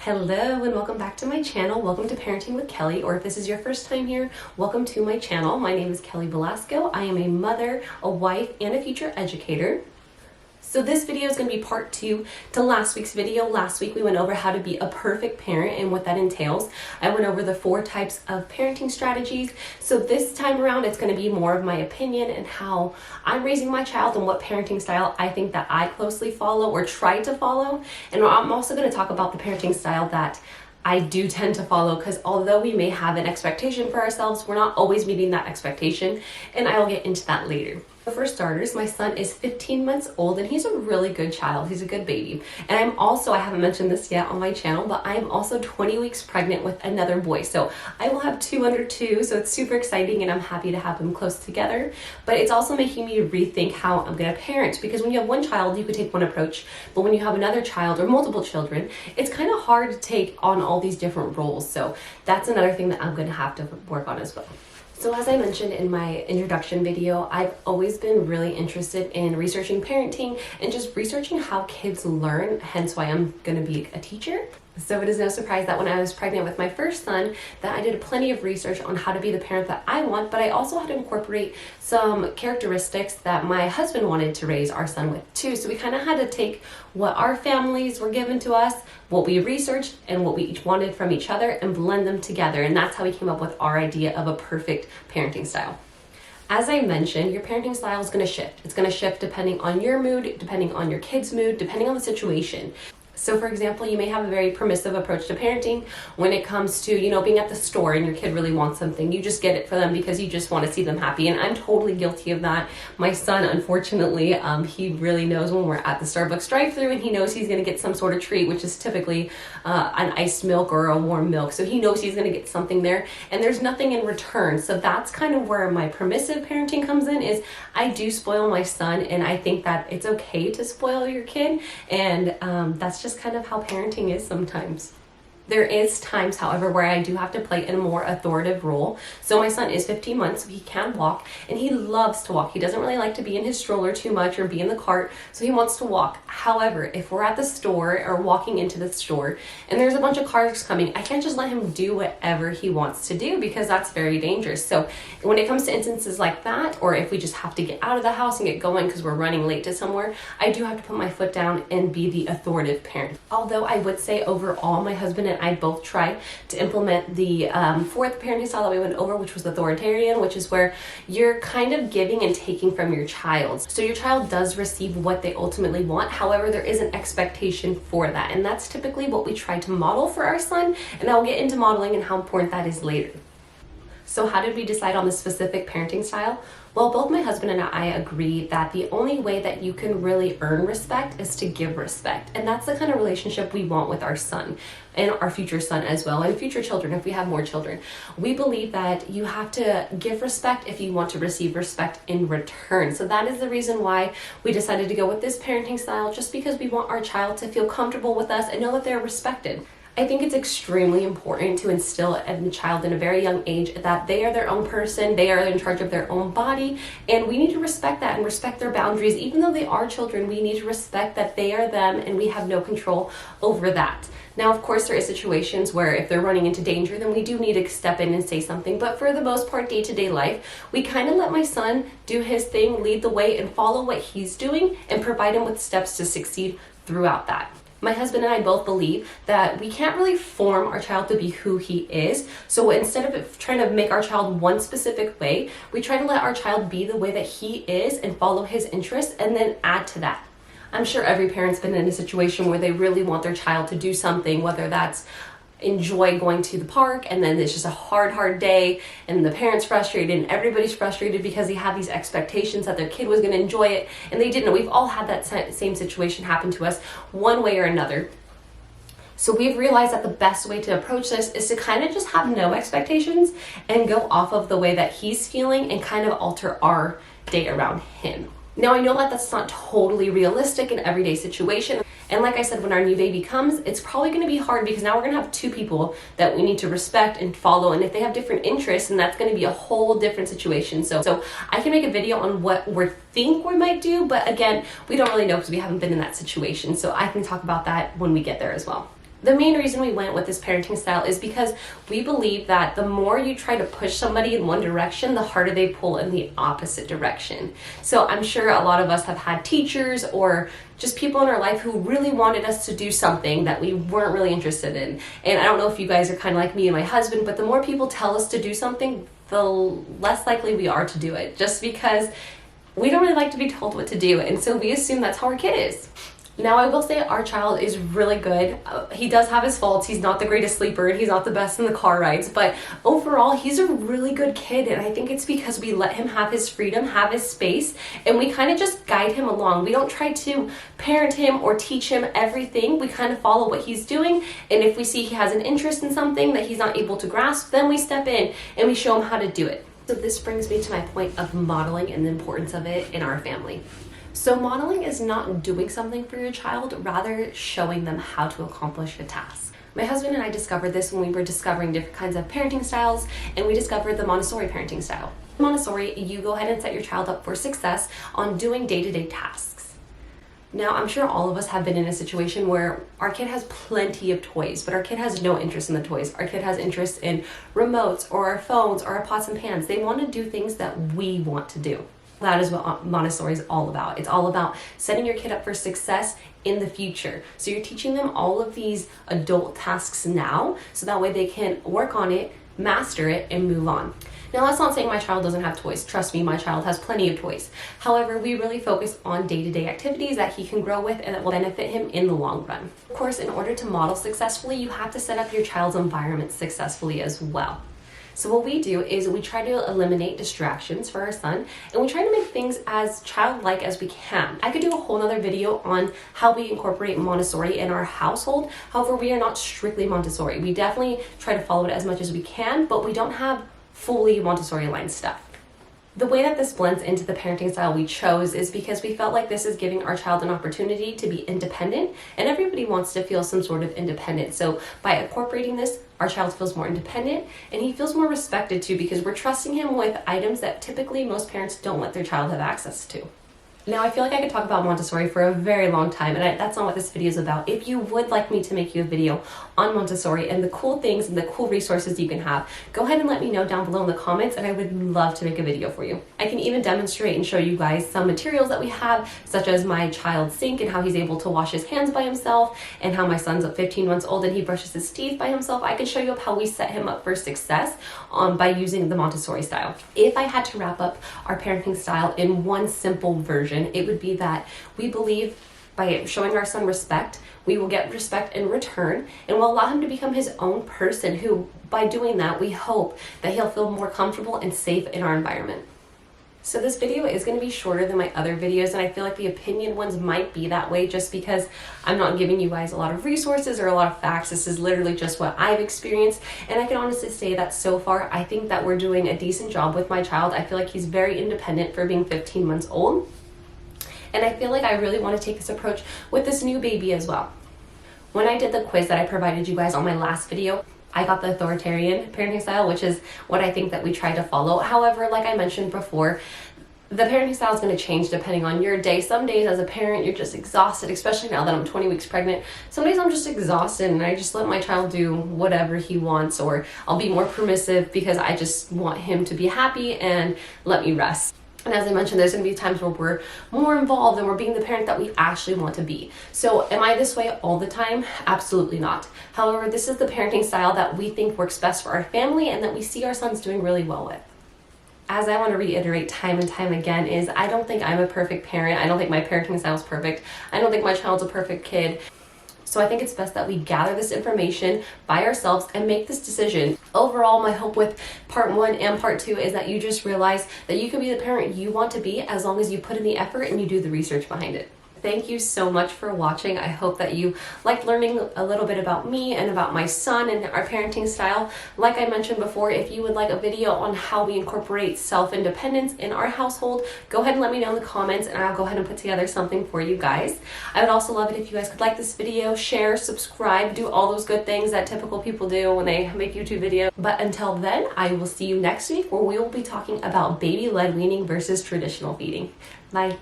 Hello and welcome back to my channel. Welcome to Parenting with Kelly, or if this is your first time here, welcome to my channel. My name is Kelly Velasco. I am a mother, a wife, and a future educator. So this video is going to be part 2 to last week's video. Last week we went over how to be a perfect parent and what that entails. I went over the 4 types of parenting strategies. So this time around it's going to be more of my opinion and how I'm raising my child and what parenting style I think that I closely follow or try to follow. And I'm also going to talk about the parenting style that I do tend to follow, because although we may have an expectation for ourselves, we're not always meeting that expectation, and I will get into that later. For starters, my son is 15 months old and he's a really good child. He's a good baby. And I'm also, I haven't mentioned this yet on my channel, but I am also 20 weeks pregnant with another boy. So I will have 2 under 2. So it's super exciting and I'm happy to have them close together. But it's also making me rethink how I'm going to parent, because when you have one child, you could take one approach. But when you have another child or multiple children, it's kind of hard to take on all these different roles. So that's another thing that I'm going to have to work on as well. So as I mentioned in my introduction video, I've always been really interested in researching parenting and just researching how kids learn, hence why I'm going to be a teacher. So it is no surprise that when I was pregnant with my first son, that I did plenty of research on how to be the parent that I want, but I also had to incorporate some characteristics that my husband wanted to raise our son with too. So we kind of had to take what our families were given to us, what we researched, and what we each wanted from each other and blend them together. And that's how we came up with our idea of a perfect parenting style. As I mentioned, your parenting style is going to shift. It's going to shift depending on your mood, depending on your kid's mood, depending on the situation. So for example, you may have a very permissive approach to parenting when it comes to, being at the store and your kid really wants something. You just get it for them because you just want to see them happy. And I'm totally guilty of that. My son, unfortunately, he really knows when we're at the Starbucks drive-thru and he knows he's going to get some sort of treat, which is typically an iced milk or a warm milk. So he knows he's going to get something there and there's nothing in return. So that's kind of where my permissive parenting comes in, is I do spoil my son, and I think that it's okay to spoil your kid. And that's just kind of how parenting is sometimes. There is times, however, where I do have to play in a more authoritative role. So my son is 15 months, so he can walk, and he loves to walk. He doesn't really like to be in his stroller too much or be in the cart, so he wants to walk. However, if we're at the store or walking into the store and there's a bunch of cars coming, I can't just let him do whatever he wants to do, because that's very dangerous. So when it comes to instances like that, or if we just have to get out of the house and get going because we're running late to somewhere, I do have to put my foot down and be the authoritative parent. Although I would say overall, my husband and I both try to implement the 4th parenting style that we went over, which was authoritarian, which is where you're kind of giving and taking from your child. So your child does receive what they ultimately want. However, there is an expectation for that. And that's typically what we try to model for our son. And I'll get into modeling and how important that is later. So how did we decide on the specific parenting style? Well, both my husband and I agree that the only way that you can really earn respect is to give respect. And that's the kind of relationship we want with our son and our future son as well, and future children if we have more children. We believe that you have to give respect if you want to receive respect in return. So that is the reason why we decided to go with this parenting style, just because we want our child to feel comfortable with us and know that they're respected. I think it's extremely important to instill in a child in a very young age that they are their own person, they are in charge of their own body, and we need to respect that and respect their boundaries. Even though they are children, we need to respect that they are them and we have no control over that. Now, of course, there is situations where if they're running into danger, then we do need to step in and say something. But for the most part, day-to-day life, we kind of let my son do his thing, lead the way, and follow what he's doing and provide him with steps to succeed throughout that. My husband and I both believe that we can't really form our child to be who he is. So instead of trying to make our child one specific way, we try to let our child be the way that he is and follow his interests and then add to that. I'm sure every parent's been in a situation where they really want their child to do something, whether that's enjoy going to the park and then it's just a hard day and the parents frustrated and everybody's frustrated because they have these expectations that their kid was going to enjoy it and they didn't. We've all had that same situation happen to us one way or another. So we've realized that the best way to approach this is to kind of just have no expectations and go off of the way that he's feeling and kind of alter our day around him. Now, I know that that's not totally realistic in everyday situation. And like I said, when our new baby comes, it's probably going to be hard because now we're going to have 2 people that we need to respect and follow. And if they have different interests, then that's going to be a whole different situation. So I can make a video on what we think we might do. But again, we don't really know because we haven't been in that situation. So I can talk about that when we get there as well. The main reason we went with this parenting style is because we believe that the more you try to push somebody in one direction, the harder they pull in the opposite direction. So I'm sure a lot of us have had teachers or just people in our life who really wanted us to do something that we weren't really interested in. And I don't know if you guys are kind of like me and my husband, but the more people tell us to do something, the less likely we are to do it, just because we don't really like to be told what to do. And so we assume that's how our kid is. Now, I will say our child is really good. He does have his faults. He's not the greatest sleeper. He's not the best in the car rides. But overall, he's a really good kid. And I think it's because we let him have his freedom, have his space, and we kind of just guide him along. We don't try to parent him or teach him everything. We kind of follow what he's doing. And if we see he has an interest in something that he's not able to grasp, then we step in and we show him how to do it. So this brings me to my point of modeling and the importance of it in our family. So modeling is not doing something for your child, rather showing them how to accomplish a task. My husband and I discovered this when we were discovering different kinds of parenting styles, and we discovered the Montessori parenting style. Montessori, you go ahead and set your child up for success on doing day-to-day tasks. Now, I'm sure all of us have been in a situation where our kid has plenty of toys, but our kid has no interest in the toys. Our kid has interest in remotes or our phones or our pots and pans. They want to do things that we want to do. That is what Montessori is all about. It's all about setting your kid up for success in the future. So you're teaching them all of these adult tasks now, so that way they can work on it, master it, and move on. Now, that's not saying my child doesn't have toys. Trust me, my child has plenty of toys. However, we really focus on day-to-day activities that he can grow with and that will benefit him in the long run. Of course, in order to model successfully, you have to set up your child's environment successfully as well. So what we do is we try to eliminate distractions for our son, and we try to make things as childlike as we can. I could do a whole nother video on how we incorporate Montessori in our household. However, we are not strictly Montessori. We definitely try to follow it as much as we can, but we don't have fully Montessori line stuff. The way that this blends into the parenting style we chose is because we felt like this is giving our child an opportunity to be independent, and everybody wants to feel some sort of independence. So by incorporating this, our child feels more independent and he feels more respected too, because we're trusting him with items that typically most parents don't let their child have access to. Now, I feel like I could talk about Montessori for a very long time, and that's not what this video is about. If you would like me to make you a video on Montessori and the cool things and the cool resources you can have, go ahead and let me know down below in the comments, and I would love to make a video for you. I can even demonstrate and show you guys some materials that we have, such as my child's sink and how he's able to wash his hands by himself, and how my son's 15 months old and he brushes his teeth by himself. I can show you how we set him up for success by using the Montessori style. If I had to wrap up our parenting style in one simple version, it would be that we believe by showing our son respect, we will get respect in return, and will allow him to become his own person, who by doing that, we hope that he'll feel more comfortable and safe in our environment. So this video is going to be shorter than my other videos, and I feel like the opinion ones might be that way just because I'm not giving you guys a lot of resources or a lot of facts. This is literally just what I've experienced, and I can honestly say that so far I think that we're doing a decent job with my child. I feel like he's very independent for being 15 months old. And I feel like I really want to take this approach with this new baby as well. When I did the quiz that I provided you guys on my last video, I got the authoritarian parenting style, which is what I think that we try to follow. However, like I mentioned before, the parenting style is going to change depending on your day. Some days as a parent, you're just exhausted, especially now that I'm 20 weeks pregnant. Some days I'm just exhausted and I just let my child do whatever he wants, or I'll be more permissive because I just want him to be happy and let me rest. And as I mentioned, there's going to be times where we're more involved and we're being the parent that we actually want to be. So am I this way all the time? Absolutely not. However, this is the parenting style that we think works best for our family and that we see our sons doing really well with. As I want to reiterate time and time again, is I don't think I'm a perfect parent. I don't think my parenting style is perfect. I don't think my child's a perfect kid. So I think it's best that we gather this information by ourselves and make this decision. Overall, my hope with part 1 and part 2 is that you just realize that you can be the parent you want to be as long as you put in the effort and you do the research behind it. Thank you so much for watching. I hope that you liked learning a little bit about me and about my son and our parenting style. Like I mentioned before, if you would like a video on how we incorporate self-independence in our household, go ahead and let me know in the comments and I'll go ahead and put together something for you guys. I would also love it if you guys could like this video, share, subscribe, do all those good things that typical people do when they make YouTube videos. But until then, I will see you next week where we will be talking about baby-led weaning versus traditional feeding. Bye.